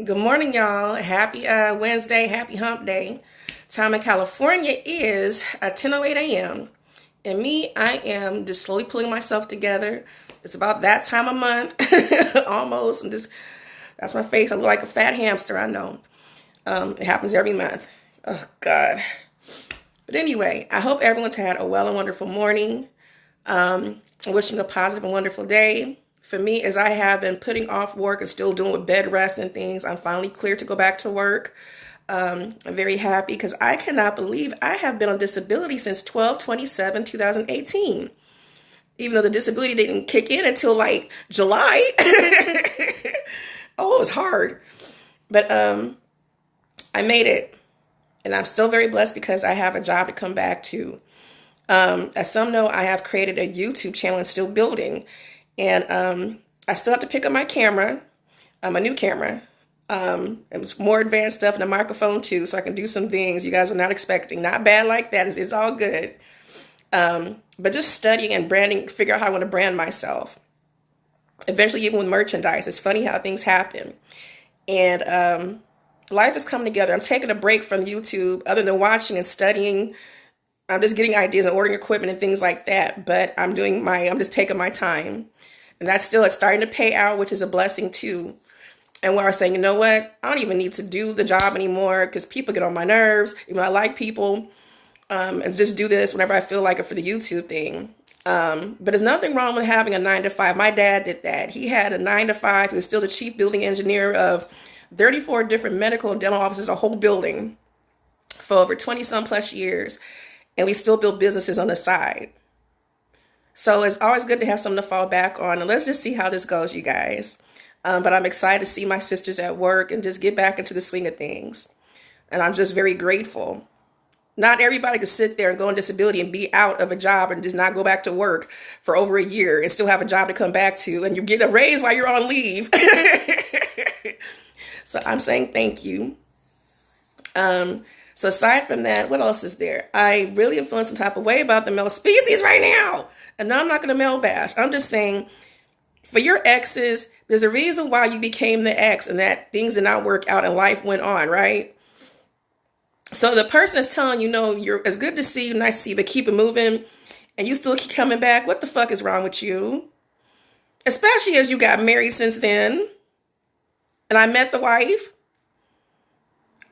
Good morning, y'all. Happy Wednesday. Happy hump day. Time in California is 10:08 a.m. And me, I am just slowly pulling myself together. It's about that time of month. Almost. That's my face. I look like a fat hamster, I know. It happens every month. Oh, God. But anyway, I hope everyone's had a well and wonderful morning. Wishing a positive and wonderful day. For me, as I have been putting off work and still doing with bed rest and things, I'm finally clear to go back to work. I'm very happy because I cannot believe I have been on disability since 12/27/2018. Even though the disability didn't kick in until like July. Oh, it was hard. But I made it. And I'm still very blessed because I have a job to come back to. As some know, I have created a YouTube channel and still building. And I still have to pick up my camera, a new camera. It's more advanced stuff and a microphone too, so I can do some things you guys were not expecting. Not bad like that. It's all good. But just studying and branding, figure out how I want to brand myself. Eventually, even with merchandise, it's funny how things happen. And life is coming together. I'm taking a break from YouTube, other than watching and studying. I'm just getting ideas and ordering equipment and things like that. But I'm just taking my time. And it's starting to pay out, which is a blessing too. And where I was saying, you know what? I don't even need to do the job anymore because people get on my nerves. Even though I like people, and just do this whenever I feel like it for the YouTube thing. But there's nothing wrong with having a 9 to 5. My dad did that. He had a 9 to 5. He was still the chief building engineer of 34 different medical and dental offices, a whole building for over 20 some plus years. And we still build businesses on the side. So it's always good to have something to fall back on. And let's just see how this goes, you guys. But I'm excited to see my sisters at work and just get back into the swing of things. And I'm just very grateful. Not everybody can sit there and go on disability and be out of a job and just not go back to work for over a year and still have a job to come back to. And you get a raise while you're on leave. So I'm saying thank you. So aside from that, what else is there? I really am feeling some type of way about the male species right now. And no, I'm not going to male bash. I'm just saying, for your exes, there's a reason why you became the ex and that things did not work out and life went on, right? So the person is telling you, no, it's good to see you, nice to see you, but keep it moving. And you still keep coming back. What the fuck is wrong with you? Especially as you got married since then. And I met the wife.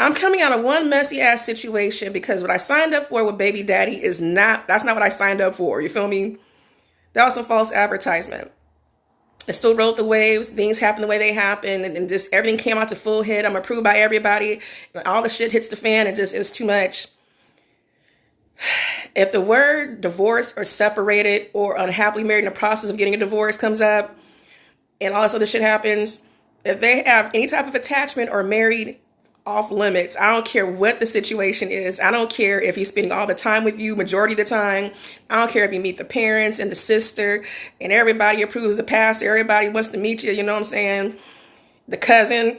I'm coming out of one messy ass situation because what I signed up for with baby daddy that's not what I signed up for. You feel me? That was some false advertisement. I still rode the waves. Things happened the way they happened. And just everything came out to full hit. I'm approved by everybody. All the shit hits the fan. It's too much. If the word divorce or separated or unhappily married in the process of getting a divorce comes up and all this other shit happens, if they have any type of attachment or married, off limits. I don't care what the situation is. I don't care if he's spending all the time with you, majority of the time. I don't care if you meet the parents and the sister and everybody approves the pastor. Everybody wants to meet you. You know what I'm saying? The cousin.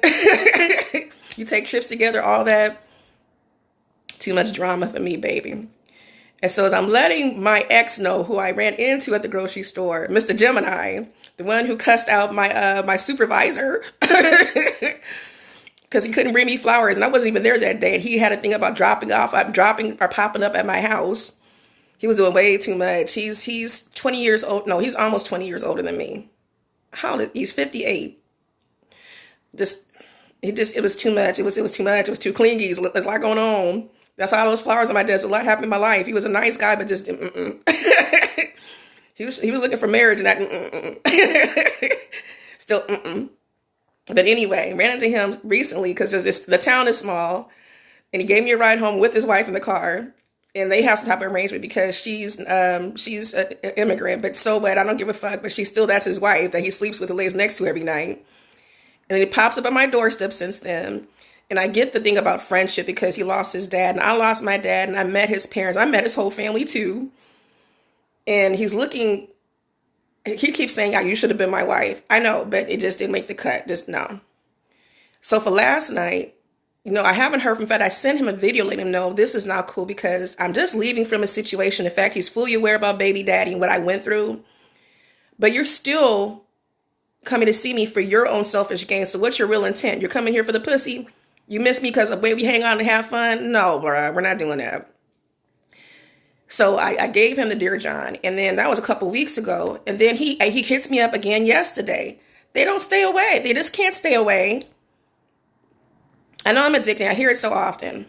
You take trips together, all that. Too much drama for me, baby. And so as I'm letting my ex know, who I ran into at the grocery store, Mr. Gemini, the one who cussed out my supervisor, because he couldn't bring me flowers, and I wasn't even there that day. And he had a thing about dropping or popping up at my house. He was doing way too much. He's 20 years old. No, he's almost 20 years older than me. He's 58. It was too much. It was too much. It was too clingy. There's a lot going on. That's all those flowers on my desk. A lot happened in my life. He was a nice guy, but just he was looking for marriage, and that still. But anyway, ran into him recently because the town is small, and he gave me a ride home with his wife in the car, and they have some type of arrangement because she's an immigrant, but so what? I don't give a fuck. But that's his wife that he sleeps with and lays next to every night, and he pops up on my doorstep since then. And I get the thing about friendship because he lost his dad, and I lost my dad, and I met his parents. I met his whole family too, and he's looking. He keeps saying, yeah, you should have been my wife. I know, but it just didn't make the cut. Just no. So for last night, I haven't heard from Fed. I sent him a video letting him know this is not cool because I'm just leaving from a situation. In fact, he's fully aware about baby daddy and what I went through. But you're still coming to see me for your own selfish gain. So what's your real intent? You're coming here for the pussy? You miss me because of the way we hang out and have fun? No, bruh, we're not doing that. So I gave him the Dear John, and then that was a couple weeks ago. And then he hits me up again yesterday. They don't stay away. They just can't stay away. I know I'm addicted. I hear it so often.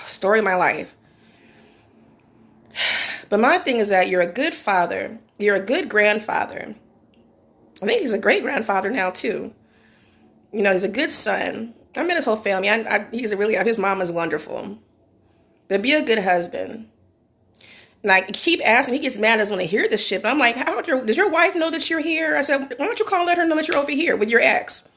Story of my life. But my thing is that you're a good father. You're a good grandfather. I think he's a great grandfather now too. You know, he's a good son. I met his whole family. His mom is wonderful. But be a good husband. And I keep asking, he gets mad at us when I hear this shit. But I'm like, does your wife know that you're here? I said, why don't you call and let her know that you're over here with your ex?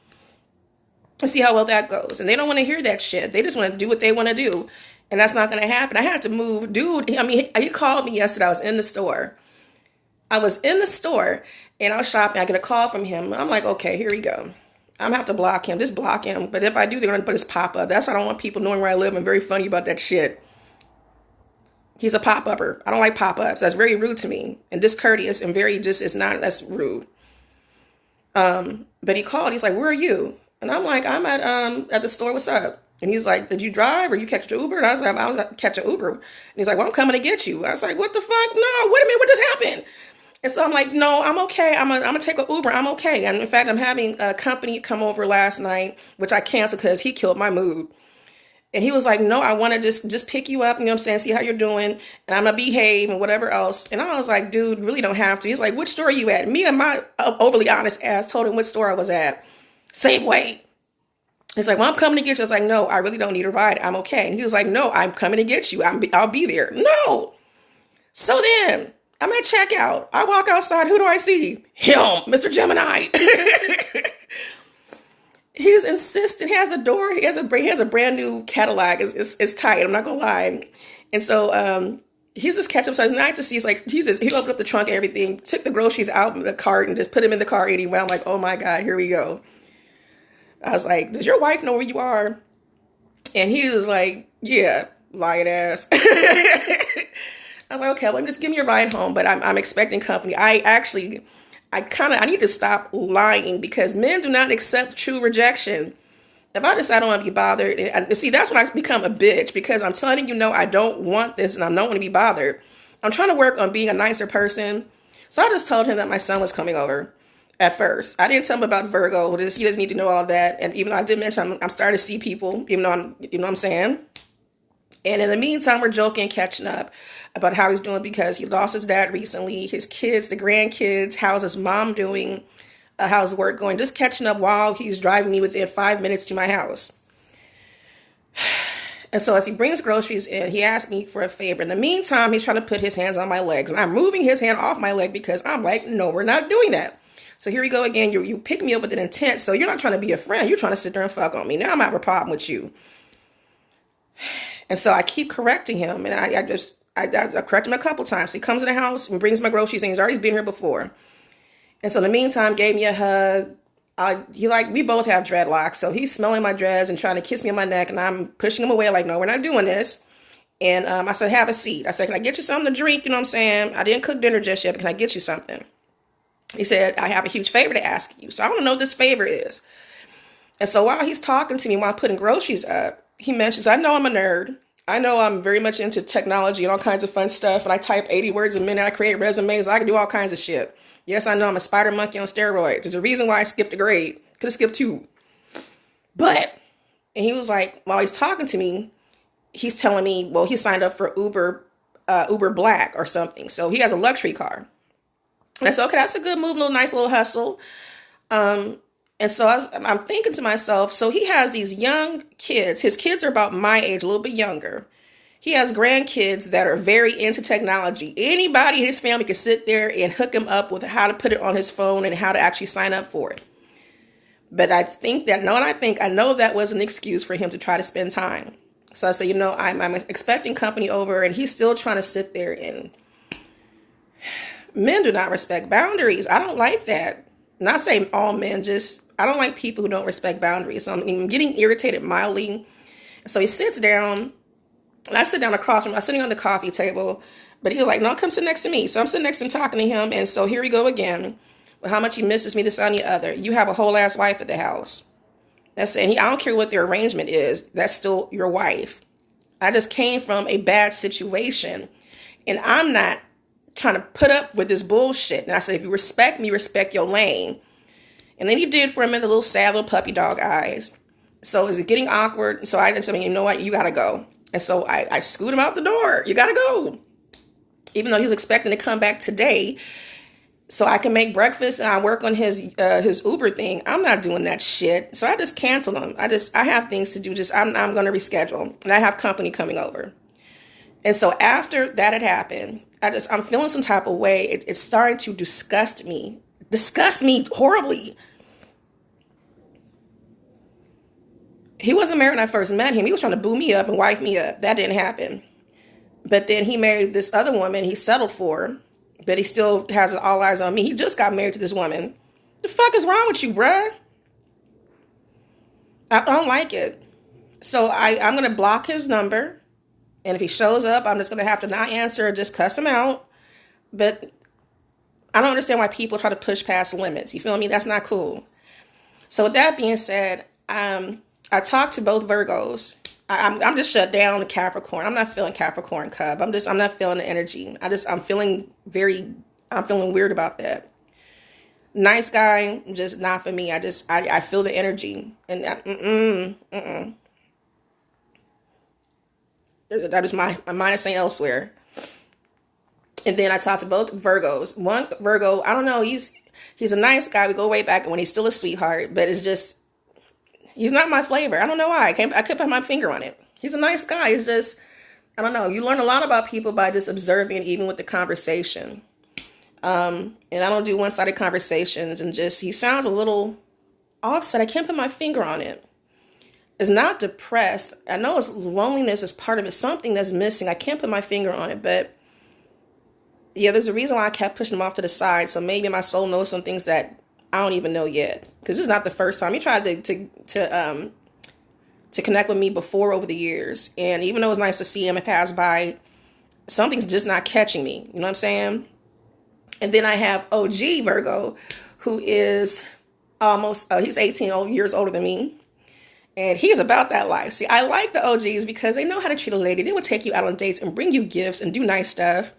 And see how well that goes. And they don't want to hear that shit. They just want to do what they want to do. And that's not going to happen. I had to move. Dude, I mean, he called me yesterday. I was in the store. And I was shopping. I get a call from him. I'm like, okay, here we go. I'm going to have to block him. Just block him. But if I do, they're going to put his pop-up. That's why I don't want people knowing where I live. I'm very funny about that shit. He's a pop-upper. I don't like pop-ups. That's very rude to me and discourteous and that's rude. But he called. He's like, where are you? And I'm like, I'm at the store. What's up? And he's like, did you drive or you catch an Uber? And I was like, I was catching Uber. And he's like, well, I'm coming to get you. I was like, what the fuck? No, wait a minute. What just happened? And so I'm like, no, I'm okay. I'm gonna take an Uber. I'm okay. And in fact, I'm having a company come over last night, which I canceled because he killed my mood. And he was like, no, I want to just pick you up, you know what I'm saying, see how you're doing, and I'm going to behave and whatever else. And I was like, dude, really don't have to. He's like, which store are you at? Me and my overly honest ass told him which store I was at. Safeway. He's like, well, I'm coming to get you. I was like, no, I really don't need a ride. I'm okay. And he was like, no, I'm coming to get you. I'll be there. No. So then I'm at checkout. I walk outside. Who do I see? Him, Mr. Gemini. He's insistent. He has a door. He has a brand new Cadillac. It's tight. I'm not gonna lie. And so he's just catching up. So it's nice to see. It's like he opened up the trunk and everything, took the groceries out of the cart and just put them in the car anyway. I'm like, oh my God, here we go. I was like, does your wife know where you are? And he was like, yeah, lying ass. I'm like, okay, well, just give me a ride home. But I'm expecting company. I need to stop lying because men do not accept true rejection. If I decide I don't want to be bothered, and see, that's when I become a bitch because I'm telling you, no, I don't want this and I don't want to be bothered. I'm trying to work on being a nicer person. So I just told him that my son was coming over at first. I didn't tell him about Virgo. He doesn't need to know all that. And even though I did mention I'm starting to see people, you know what I'm saying? And in the meantime, we're joking, catching up about how he's doing because he lost his dad recently, his kids, the grandkids, how's his mom doing, how's work going, just catching up while he's driving me within 5 minutes to my house. And so as he brings groceries in, he asked me for a favor. In the meantime, he's trying to put his hands on my legs. And I'm moving his hand off my leg because I'm like, no, we're not doing that. So here we go again. You pick me up with an intent. So you're not trying to be a friend. You're trying to sit there and fuck on me. Now I'm having a problem with you. And so I keep correcting him. And I correct him a couple times. He comes in the house and brings my groceries and he's already been here before. And so in the meantime, gave me a hug. We both have dreadlocks. So he's smelling my dreads and trying to kiss me on my neck. And I'm pushing him away like, no, we're not doing this. And I said, have a seat. I said, can I get you something to drink? You know what I'm saying? I didn't cook dinner just yet, but can I get you something? He said, I have a huge favor to ask you. So I want to know what this favor is. And so while he's talking to me, while I'm putting groceries up, he mentions, I know I'm a nerd. I know I'm very much into technology and all kinds of fun stuff. And I type 80 words a minute. I create resumes. I can do all kinds of shit. Yes, I know I'm a spider monkey on steroids. There's a reason why I skipped a grade. Could have skipped 2. But, and he was like, while he's talking to me, he's telling me, well, he signed up for Uber Black or something. So he has a luxury car. And I said, okay, that's a good move, nice little hustle. And so I'm thinking to myself, so he has these young kids. His kids are about my age, a little bit younger. He has grandkids that are very into technology. Anybody in his family can sit there and hook him up with how to put it on his phone and how to actually sign up for it. But I know that was an excuse for him to try to spend time. So I said, I'm expecting company over and he's still trying to sit there and men do not respect boundaries. I don't like that. Not saying all men, I don't like people who don't respect boundaries. So I'm getting irritated mildly. So he sits down, and I sit down across from him. I'm sitting on the coffee table, but he was like, no, come sit next to me. So I'm sitting next to him talking to him. And so here we go again. how much he misses me, this, and the other. You have a whole ass wife at the house. That's and I don't care what their arrangement is. That's still your wife. I just came from a bad situation, and I'm not trying to put up with this bullshit. And I said, if you respect me, respect your lane. And then he did for a minute, the little sad little puppy dog eyes. So is it getting awkward? So I just said, you know what, you gotta go. And so I scoot him out the door. You gotta go. Even though he was expecting to come back today, so I can make breakfast and I work on his Uber thing. I'm not doing that shit. So I just canceled him. I have things to do. I'm going to reschedule, and I have company coming over. And so after that had happened, I'm feeling some type of way. It's starting to disgust me horribly. He wasn't married when I first met him. He was trying to boo me up and wife me up. That didn't happen. But then he married this other woman he settled for, but he still has all eyes on me. He just got married to this woman. The fuck is wrong with you, bruh? I don't like it. So I'm going to block his number. And if he shows up, I'm just going to have to not answer or just cuss him out. But I don't understand why people try to push past limits. You feel me? That's not cool. So with that being said, I talked to both Virgos. I'm just shut down to Capricorn. I'm not feeling Capricorn Cub. I'm not feeling the energy. I'm feeling weird about that. Nice guy, just not for me. I feel the energy. And that is my mind is saying elsewhere. And then I talked to both Virgos. One Virgo, I don't know, he's a nice guy. We go way back when he's still a sweetheart, but it's just, he's not my flavor. I don't know why. I couldn't put my finger on it. He's a nice guy. It's just, I don't know. You learn a lot about people by just observing, even with the conversation. And I don't do one-sided conversations, and just, he sounds a little offset. I can't put my finger on it. It's not depressed. I know it's loneliness is part of it. Something that's missing. I can't put my finger on it, but yeah, there's a reason why I kept pushing him off to the side. So maybe my soul knows some things that I don't even know yet. Because this is not the first time. He tried to connect with me before over the years. And even though it was nice to see him and pass by, something's just not catching me. You know what I'm saying? And then I have OG Virgo, who is almost, he's 18 years older than me. And he's about that life. See, I like the OGs because they know how to treat a lady. They will take you out on dates and bring you gifts and do nice stuff.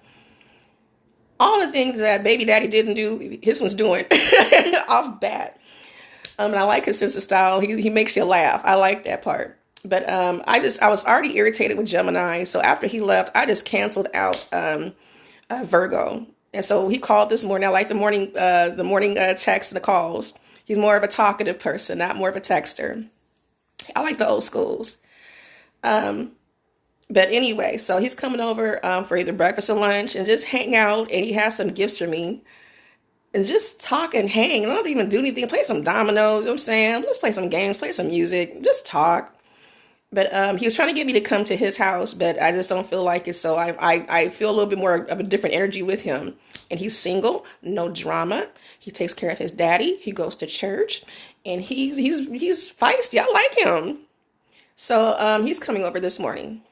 All the things that baby daddy didn't do, his one's doing off bat. And I like his sense of style. He makes you laugh. I like that part. But I was already irritated with Gemini. So after he left, I just canceled out Virgo. And so he called this morning. I like the morning texts and the calls. He's more of a talkative person, not more of a texter. I like the old schools. But anyway, so he's coming over for either breakfast or lunch and just hang out. And he has some gifts for me. And just talk and hang. I don't even do anything. Play some dominoes. You know what I'm saying? Let's play some games. Play some music. Just talk. But he was trying to get me to come to his house. But I just don't feel like it. So I feel a little bit more of a different energy with him. And he's single. No drama. He takes care of his daddy. He goes to church. And he's feisty. I like him. So he's coming over this morning.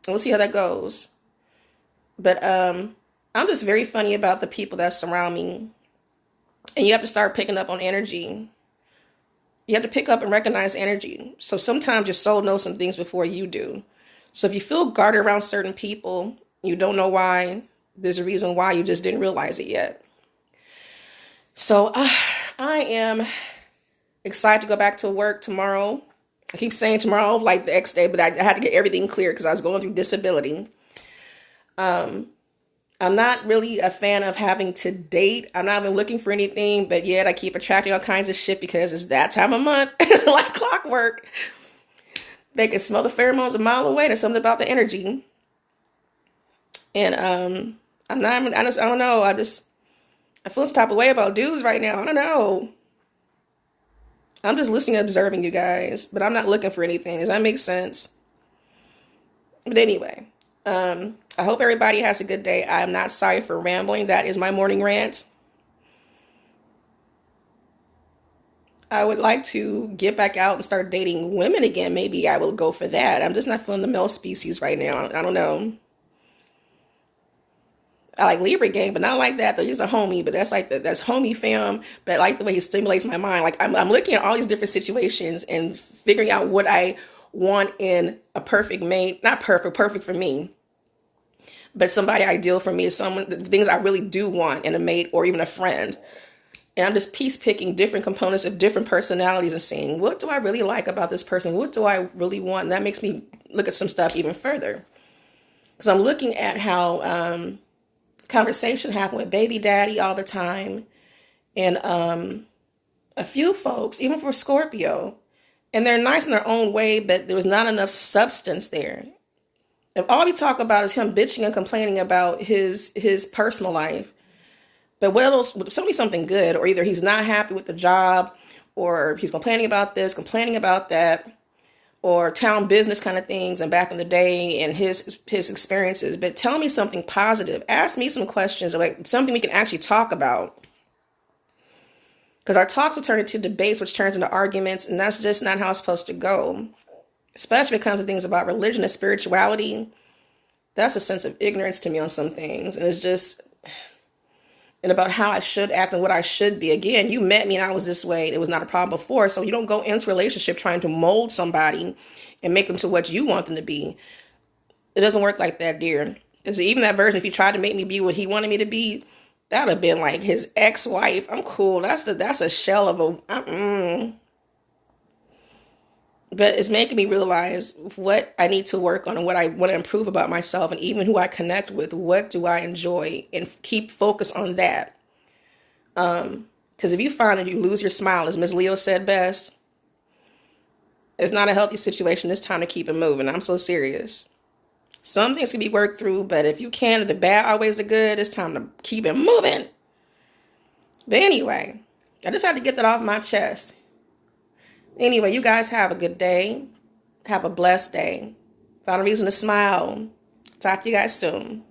We'll see how that goes. But I'm just very funny about the people that surround me. And you have to start picking up on energy. You have to pick up and recognize energy. So sometimes your soul knows some things before you do. So if you feel guarded around certain people, you don't know why, there's a reason why you just didn't realize it yet. So I am excited to go back to work tomorrow. I keep saying tomorrow, like the next day, but I had to get everything clear because I was going through disability. I'm not really a fan of having to date. I'm not even looking for anything, but yet I keep attracting all kinds of shit because it's that time of month, like clockwork. They can smell the pheromones a mile away. There's something about the energy. And I don't know. I feel some type of way about dudes right now. I don't know. I'm just listening and observing you guys, but I'm not looking for anything. Does that make sense? But anyway, I hope everybody has a good day. I'm not sorry for rambling. That is my morning rant. I would like to get back out and start dating women again. Maybe I will go for that. I'm just not feeling the male species right now. I don't know. I like Libra game, but not like that though. He's a homie, but that's like that's homie fam. But I like the way he stimulates my mind. Like I'm looking at all these different situations and figuring out what I want in a perfect mate. Not perfect, perfect for me, but somebody ideal for me is someone, the things I really do want in a mate or even a friend. And I'm just piece picking different components of different personalities and seeing what do I really like about this person? What do I really want? And that makes me look at some stuff even further. Because I'm looking at how conversation happen with baby daddy all the time. And a few folks, even for Scorpio, and they're nice in their own way, but there was not enough substance there. If all we talk about is him bitching and complaining about his personal life, but what else? Tell me something good, or either he's not happy with the job, or he's complaining about this, complaining about that, or town business kind of things, and back in the day and his experiences. But tell me something positive. Ask me some questions, like something we can actually talk about. Because our talks will turn into debates, which turns into arguments, and that's just not how it's supposed to go. Especially when it comes to things about religion and spirituality. That's a sense of ignorance to me on some things, and it's just. And about how I should act and what I should be. Again, you met me and I was this way. It was not a problem before. So you don't go into a relationship trying to mold somebody and make them to what you want them to be. It doesn't work like that, dear. Because even that version, if he tried to make me be what he wanted me to be, that would have been like his ex-wife. I'm cool. That's a shell of a... But it's making me realize what I need to work on and what I want to improve about myself, and even who I connect with. What do I enjoy? And keep focus on that. Because if you find that you lose your smile, as Ms. Leo said best, it's not a healthy situation. It's time to keep it moving. I'm so serious. Some things can be worked through, but if you can, if the bad outweighs the good, it's time to keep it moving. But anyway, I just had to get that off my chest. Anyway, you guys have a good day. Have a blessed day. Find a reason to smile. Talk to you guys soon.